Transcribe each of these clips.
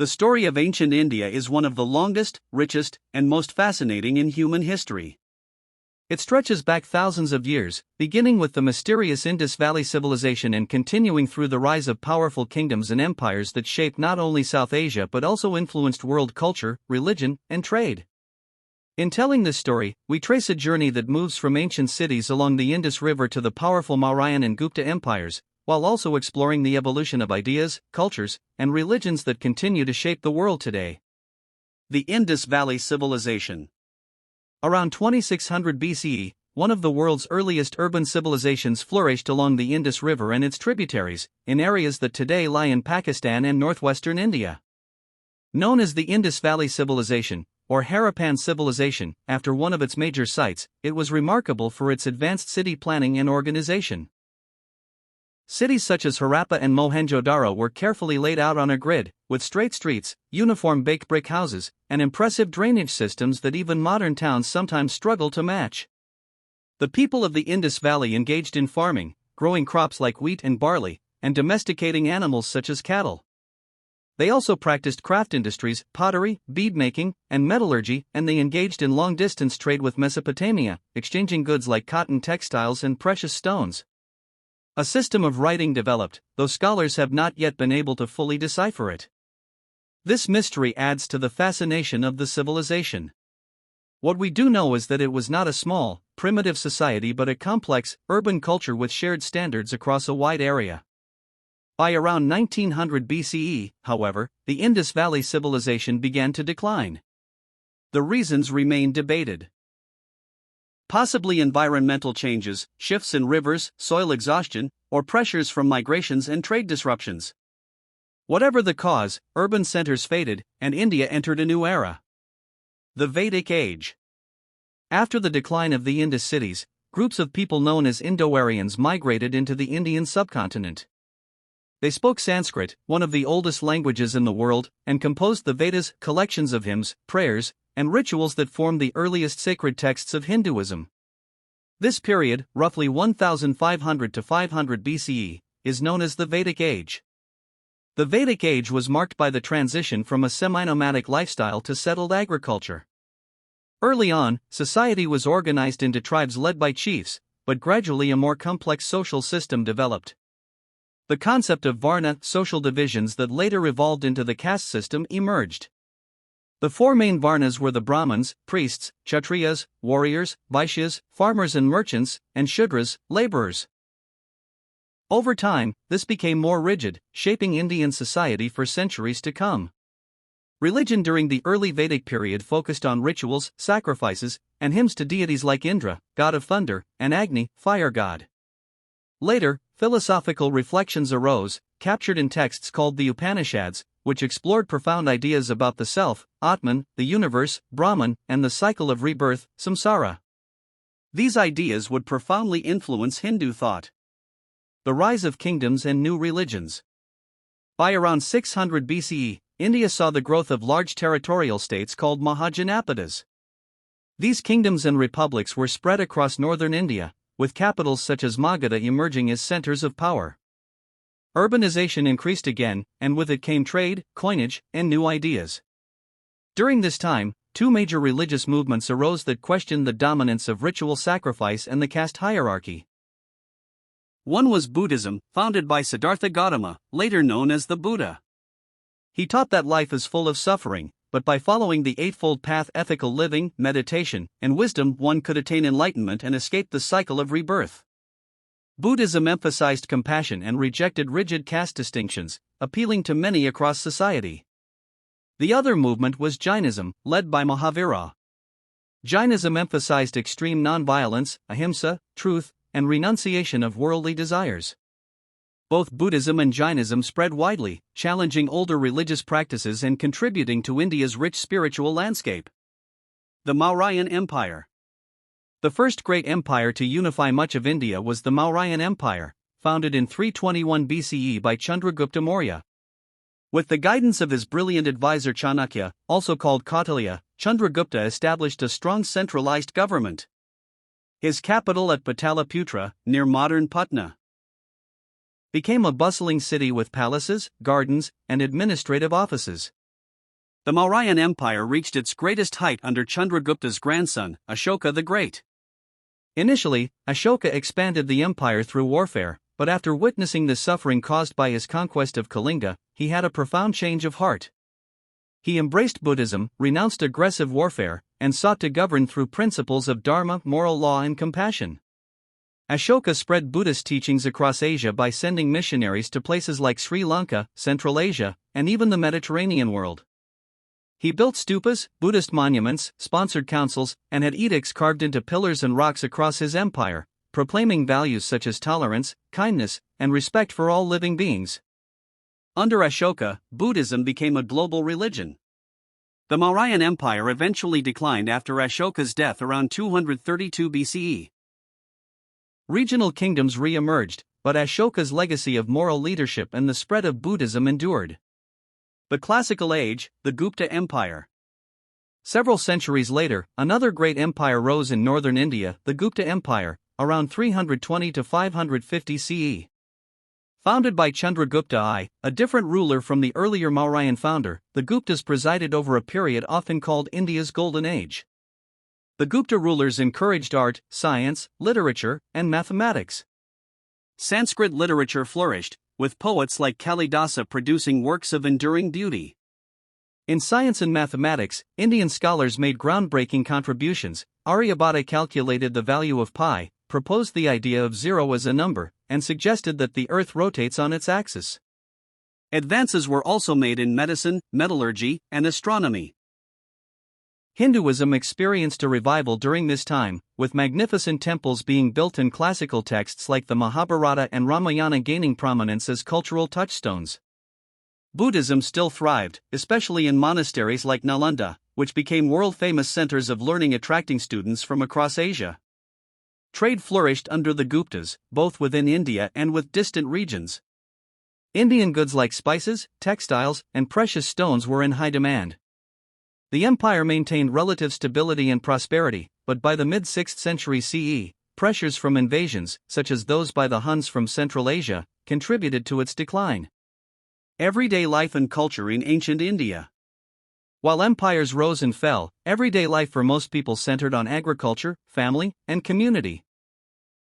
The story of ancient India is one of the longest, richest, and most fascinating in human history. It stretches back thousands of years, beginning with the mysterious Indus Valley Civilization and continuing through the rise of powerful kingdoms and empires that shaped not only South Asia but also influenced world culture, religion, and trade. In telling this story, we trace a journey that moves from ancient cities along the Indus River to the powerful Mauryan and Gupta empires, while also exploring the evolution of ideas, cultures, and religions that continue to shape the world today. The Indus Valley Civilization. Around 2600 BCE, one of the world's earliest urban civilizations flourished along the Indus River and its tributaries, in areas that today lie in Pakistan and northwestern India. Known as the Indus Valley Civilization, or Harappan civilization, after one of its major sites, it was remarkable for its advanced city planning and organization. Cities such as Harappa and Mohenjo-Daro were carefully laid out on a grid, with straight streets, uniform baked brick houses, and impressive drainage systems that even modern towns sometimes struggle to match. The people of the Indus Valley engaged in farming, growing crops like wheat and barley, and domesticating animals such as cattle. They also practiced craft industries, pottery, bead-making, and metallurgy, and they engaged in long-distance trade with Mesopotamia, exchanging goods like cotton textiles and precious stones. A system of writing developed, though scholars have not yet been able to fully decipher it. This mystery adds to the fascination of the civilization. What we do know is that it was not a small, primitive society but a complex, urban culture with shared standards across a wide area. By around 1900 BCE, however, the Indus Valley Civilization began to decline. The reasons remain debated. Possibly environmental changes, shifts in rivers, soil exhaustion, or pressures from migrations and trade disruptions. Whatever the cause, urban centers faded, and India entered a new era. The Vedic Age. After the decline of the Indus cities, groups of people known as Indo-Aryans migrated into the Indian subcontinent. They spoke Sanskrit, one of the oldest languages in the world, and composed the Vedas, collections of hymns, prayers, and rituals that form the earliest sacred texts of Hinduism. This period, roughly 1500 to 500 BCE, is known as the Vedic Age. The Vedic Age was marked by the transition from a semi-nomadic lifestyle to settled agriculture. Early on, society was organized into tribes led by chiefs, but gradually a more complex social system developed. The concept of varna, social divisions that later evolved into the caste system, emerged. The four main varnas were the Brahmins, priests, Kshatriyas, warriors, Vaishyas, farmers and merchants, and Shudras, laborers. Over time, this became more rigid, shaping Indian society for centuries to come. Religion during the early Vedic period focused on rituals, sacrifices, and hymns to deities like Indra, god of thunder, and Agni, fire god. Later, philosophical reflections arose, captured in texts called the Upanishads, which explored profound ideas about the self, Atman, the universe, Brahman, and the cycle of rebirth, samsara. These ideas would profoundly influence Hindu thought. The rise of kingdoms and new religions. By around 600 BCE, India saw the growth of large territorial states called Mahajanapadas. These kingdoms and republics were spread across northern India, with capitals such as Magadha emerging as centers of power. Urbanization increased again, and with it came trade, coinage, and new ideas. During this time, two major religious movements arose that questioned the dominance of ritual sacrifice and the caste hierarchy. One was Buddhism, founded by Siddhartha Gautama, later known as the Buddha. He taught that life is full of suffering, but by following the Eightfold Path, ethical living, meditation, and wisdom, one could attain enlightenment and escape the cycle of rebirth. Buddhism emphasized compassion and rejected rigid caste distinctions, appealing to many across society. The other movement was Jainism, led by Mahavira. Jainism emphasized extreme nonviolence, ahimsa, truth, and renunciation of worldly desires. Both Buddhism and Jainism spread widely, challenging older religious practices and contributing to India's rich spiritual landscape. The Mauryan Empire. The first great empire to unify much of India was the Mauryan Empire, founded in 321 BCE by Chandragupta Maurya. With the guidance of his brilliant advisor Chanakya, also called Kautilya, Chandragupta established a strong centralized government. His capital at Pataliputra, near modern Patna, became a bustling city with palaces, gardens, and administrative offices. The Mauryan Empire reached its greatest height under Chandragupta's grandson, Ashoka the Great. Initially, Ashoka expanded the empire through warfare, but after witnessing the suffering caused by his conquest of Kalinga, he had a profound change of heart. He embraced Buddhism, renounced aggressive warfare, and sought to govern through principles of dharma, moral law, and compassion. Ashoka spread Buddhist teachings across Asia by sending missionaries to places like Sri Lanka, Central Asia, and even the Mediterranean world. He built stupas, Buddhist monuments, sponsored councils, and had edicts carved into pillars and rocks across his empire, proclaiming values such as tolerance, kindness, and respect for all living beings. Under Ashoka, Buddhism became a global religion. The Mauryan Empire eventually declined after Ashoka's death around 232 BCE. Regional kingdoms re-emerged, but Ashoka's legacy of moral leadership and the spread of Buddhism endured. The Classical Age, the Gupta Empire. Several centuries later, another great empire rose in northern India, the Gupta Empire, around 320 to 550 CE. Founded by Chandragupta I, a different ruler from the earlier Mauryan founder, the Guptas presided over a period often called India's Golden Age. The Gupta rulers encouraged art, science, literature, and mathematics. Sanskrit literature flourished, with poets like Kalidasa producing works of enduring beauty. In science and mathematics, Indian scholars made groundbreaking contributions. Aryabhata calculated the value of pi, proposed the idea of zero as a number, and suggested that the Earth rotates on its axis. Advances were also made in medicine, metallurgy, and astronomy. Hinduism experienced a revival during this time, with magnificent temples being built and classical texts like the Mahabharata and Ramayana gaining prominence as cultural touchstones. Buddhism still thrived, especially in monasteries like Nalanda, which became world-famous centers of learning attracting students from across Asia. Trade flourished under the Guptas, both within India and with distant regions. Indian goods like spices, textiles, and precious stones were in high demand. The empire maintained relative stability and prosperity, but by the mid-6th century CE, pressures from invasions, such as those by the Huns from Central Asia, contributed to its decline. Everyday life and culture in ancient India. While empires rose and fell, everyday life for most people centered on agriculture, family, and community.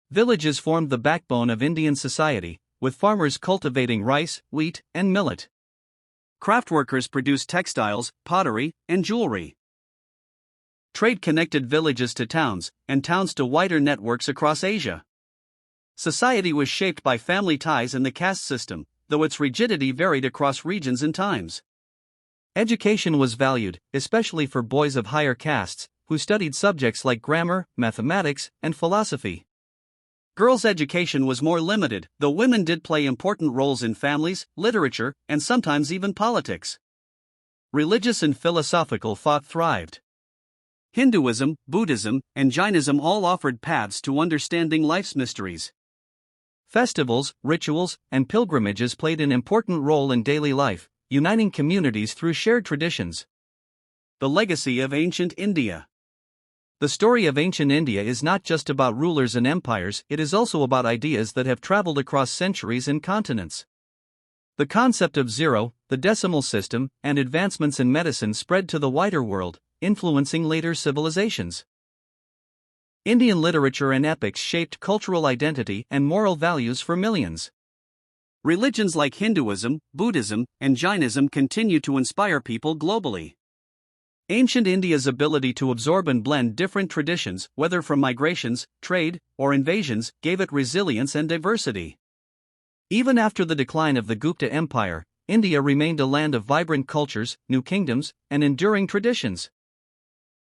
Villages formed the backbone of Indian society, with farmers cultivating rice, wheat, and millet. Craftworkers produced textiles, pottery, and jewelry. Trade connected villages to towns, and towns to wider networks across Asia. Society was shaped by family ties and the caste system, though its rigidity varied across regions and times. Education was valued, especially for boys of higher castes, who studied subjects like grammar, mathematics, and philosophy. Girls' education was more limited, though women did play important roles in families, literature, and sometimes even politics. Religious and philosophical thought thrived. Hinduism, Buddhism, and Jainism all offered paths to understanding life's mysteries. Festivals, rituals, and pilgrimages played an important role in daily life, uniting communities through shared traditions. The legacy of ancient India. The story of ancient India is not just about rulers and empires, it is also about ideas that have traveled across centuries and continents. The concept of zero, the decimal system, and advancements in medicine spread to the wider world, influencing later civilizations. Indian literature and epics shaped cultural identity and moral values for millions. Religions like Hinduism, Buddhism, and Jainism continue to inspire people globally. Ancient India's ability to absorb and blend different traditions, whether from migrations, trade, or invasions, gave it resilience and diversity. Even after the decline of the Gupta Empire, India remained a land of vibrant cultures, new kingdoms, and enduring traditions.